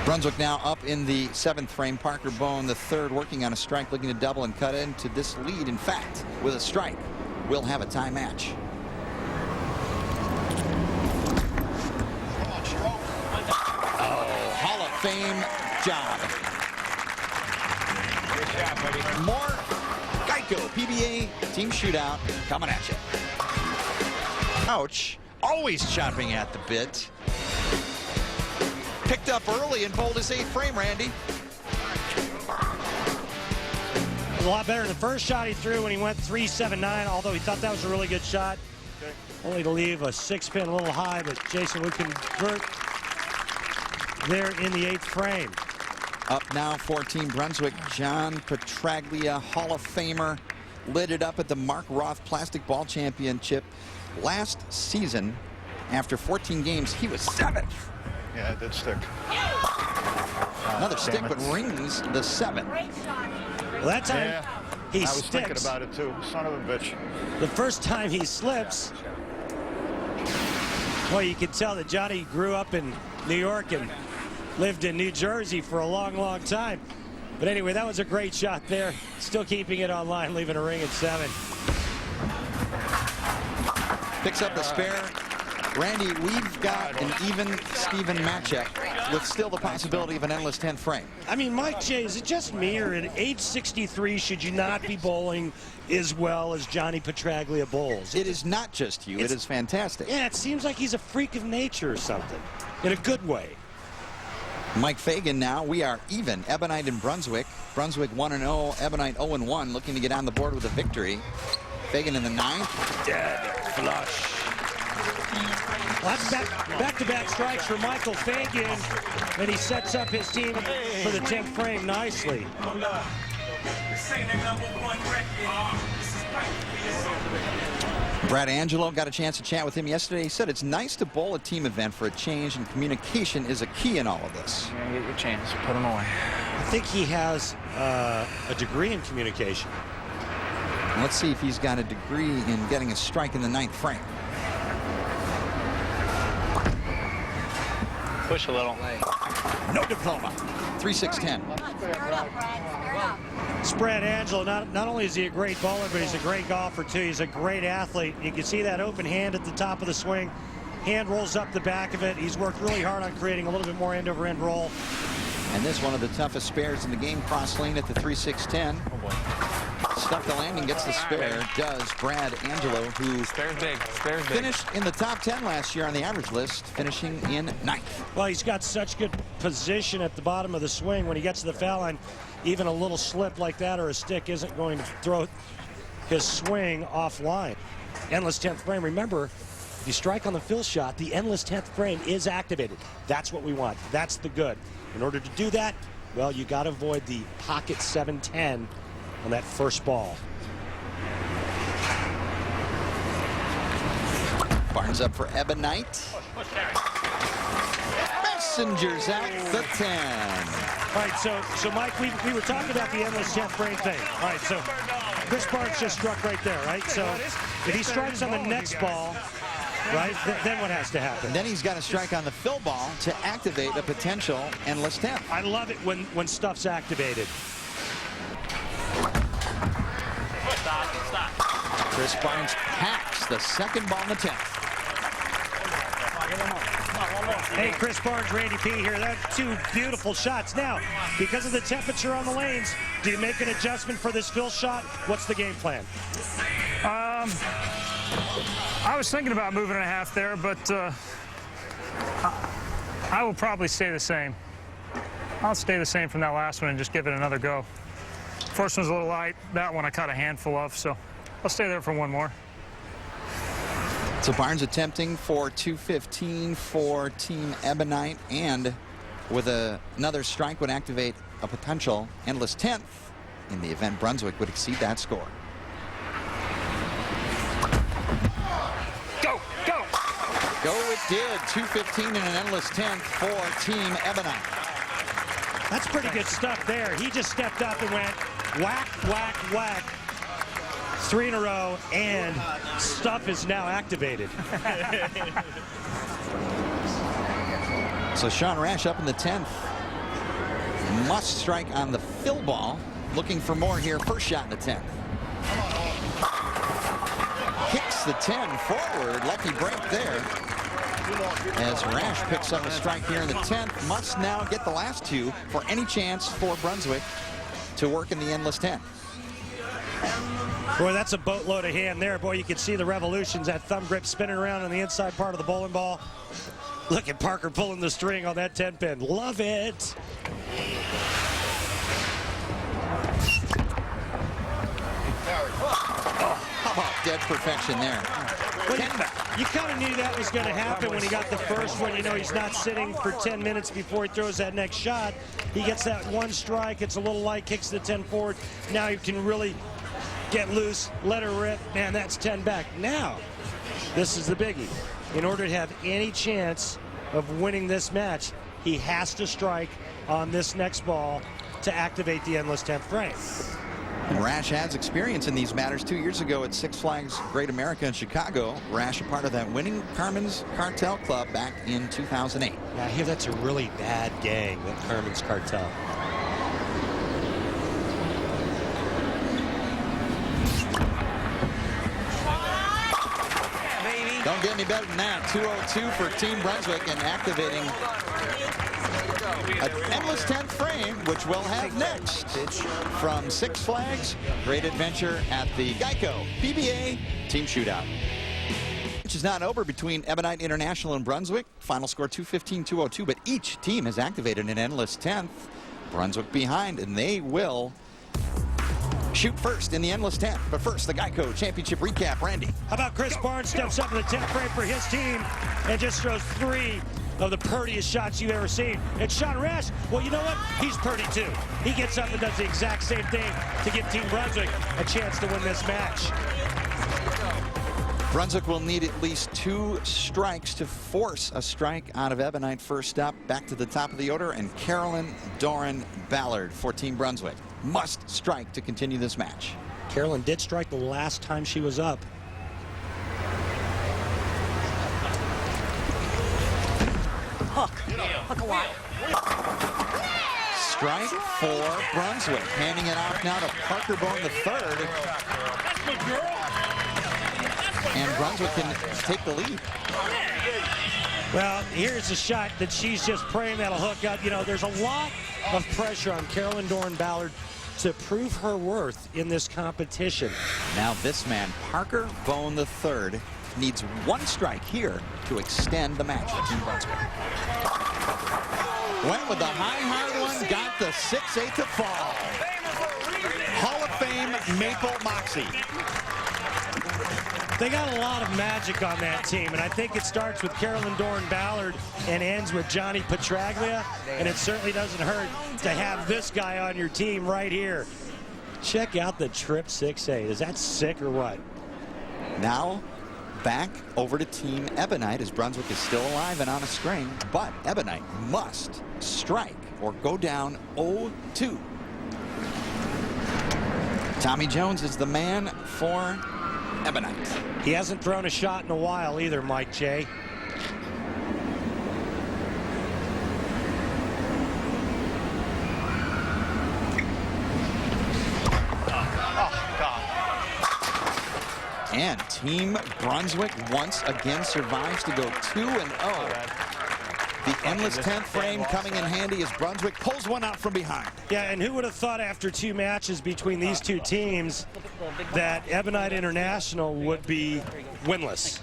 Brunswick now up in the 7th frame. Parker Bone, the 3rd, working on a strike, looking to double and cut into this lead. In fact, with a strike, we'll have a tie match. Oh, Hall of Fame job. Good job, buddy. More Geico PBA team shootout coming at you. Ouch. Always chopping at the bit. Picked up early and bowled his 8th frame, Randy. It was a lot better than the first shot he threw when he went 3-7-9, although he thought that was a really good shot. Only to leave a 6-pin a little high, but Jason would convert there in the 8th frame. Up now for Team Brunswick, John Petraglia, Hall of Famer, lit it up at the Mark Roth Plastic Ball Championship last season. After 14 games, he was 7th. Yeah, it did stick. Another stick, but rings the 7th. Well, that time Yeah, he I was sticks. thinking about it too. Son of a bitch. The first time he slips, well, you can tell that Johnny grew up in New York and lived in New Jersey for a long, long time. But anyway, that was a great shot there. Still keeping it on line, leaving a ring at 7. Picks up the spare. Randy, we've got an even Steven matchup with still the possibility of an endless 10th frame. I mean, Mike J., is it just me, or at age 63 should you not be bowling as well as Johnny Petraglia bowls? It is not just you. It is fantastic. Yeah, it seems like he's a freak of nature or something, in a good way. Mike Fagan now. We are even. Ebonite and Brunswick. Brunswick 1-0. Ebonite 0-1, looking to get on the board with a victory. Fagan in the 9th. Dead flush. Well, that's back-to-back strikes for Michael Fagan, and he sets up his team for the 10th frame nicely. Brad Angelo, got a chance to chat with him yesterday. He said it's nice to bowl a team event for a change, and communication is a key in all of this. You're gonna get your chance. Put him away. I think he has a degree in communication. Let's see if he's got a degree in getting a strike in the 9th frame. Push a little. No diploma. 3-6-10. Brad Angelo, not only is he a great bowler, but he's a great golfer too. He's a great athlete. You can see that open hand at the top of the swing. Hand rolls up the back of it. He's worked really hard on creating a little bit more end over end roll. And this one of the toughest spares in the game, cross lane at the 3-6-10. Oh boy. Stuck the landing, gets the spare, does Brad Angelo, who Spare's big. Spare's big. finished in the top 10 last year on the average list, finishing in 9th. Well, he's got such good position at the bottom of the swing. When he gets to the foul line, even a little slip like that or a stick isn't going to throw his swing offline. Endless 10th frame. Remember, if you strike on the fill shot, the endless 10th frame is activated. That's what we want. That's the good. In order to do that, well, you got to avoid the pocket 7-10 on that first ball. Barnes up for Ebonite. Messengers out the 10. All right, so Mike, we were talking about the endless 10th frame thing. All right, so Chris Barnes just struck right there, right? So if he strikes on the next ball, right, then what has to happen? Then he's got to strike on the fill ball to activate a potential endless 10. I love it when stuff's activated. Stop. Chris Barnes packs the 2nd ball in the 10th. Hey, Chris Barnes, Randy P here. That's 2 beautiful shots. Now, because of the temperature on the lanes, do you make an adjustment for this fill shot? What's the game plan? I was thinking about moving a half there, but I will probably stay the same. I'll stay the same from that last one and just give it another go. First one's a little light. That one I caught a handful of, so I'll stay there for one more. So Barnes attempting for 215 for Team Ebonite, and with another strike would activate a potential endless 10th in the event Brunswick would exceed that score. Go! Go it did. 215 and an endless 10th for Team Ebonite. That's pretty good stuff there. He just stepped up and went whack, whack, whack. 3 in a row, and stuff is now activated. So Sean Rash up in the 10th. must strike on the fill ball. Looking for more here. First shot in the 10th. Kicks the 10 forward. Lucky break there. As Rash picks up a strike here in the 10th. Must now get the last two for any chance for Brunswick to work in the endless 10. Boy, that's a boatload of hand there. Boy, you can see the revolutions, that thumb grip spinning around on the inside part of the bowling ball. Look at Parker pulling the string on that 10 pin. Love it. How about dead perfection there? Well, you kind of knew that was going to happen when he got the first one. You know, he's not sitting for 10 minutes before he throws that next shot. He gets that one strike. It's a little light, kicks the 10 forward. Now you can really get loose, let her rip. Man, that's 10 back. Now, this is the biggie. In order to have any chance of winning this match, he has to strike on this next ball to activate the endless 10th frame. Rash has experience in these matters. 2 years ago at Six Flags Great America in Chicago, Rash a part of that winning Carmen's Cartel Club back in 2008. Yeah, I hear that's a really bad gang, that Carmen's Cartel. Don't get any better than that. 202 for Team Brunswick and activating an endless 10th frame, which we'll have next from Six Flags Great Adventure at the Geico PBA Team Shootout. Which is not over between Ebonite International and Brunswick. Final score 215-202, but each team has activated an endless 10th. Brunswick behind, and they will shoot first in the endless 10th. But first, the Geico Championship recap. Randy. How about Chris Barnes steps up in the 10th frame for his team and just throws 3 of the purtiest shots you've ever seen. And Sean Rash, well, you know what? He's purty too. He gets up and does the exact same thing to give Team Brunswick a chance to win this match. Brunswick will need at least 2 strikes to force a strike out of Ebonite first up. Back to the top of the order, and Carolyn Doran Ballard for Team Brunswick must strike to continue this match. Carolyn did strike the last time she was up. Hook a lot. Strike for Brunswick. Handing it off now to Parker Bone III. And Brunswick can take the lead. Well, here's a shot that she's just praying that'll hook up. You know, there's a lot of pressure on Carolyn Doran Ballard to prove her worth in this competition. Now this man, Parker Bone III, needs 1 strike here to extend the match for Team Brunswick. Went with the high, hard one, got the 6-8 to fall. Hall of Fame Maple Moxie. They got a lot of magic on that team, and I think it starts with Carolyn Doran Ballard and ends with Johnny Petraglia, and it certainly doesn't hurt to have this guy on your team right here. Check out the trip 6-8. Is that sick or what? Now back over to Team Ebonite as Brunswick is still alive and on a string, but Ebonite must strike or go down 0-2. Tommy Jones is the man for Ebonite. He hasn't thrown a shot in a while either, Mike J. And Team Brunswick once again survives to go 2-0. The endless 10th frame coming in handy as Brunswick pulls one out from behind. Yeah, and who would have thought after 2 matches between these 2 teams that Ebonite International would be winless?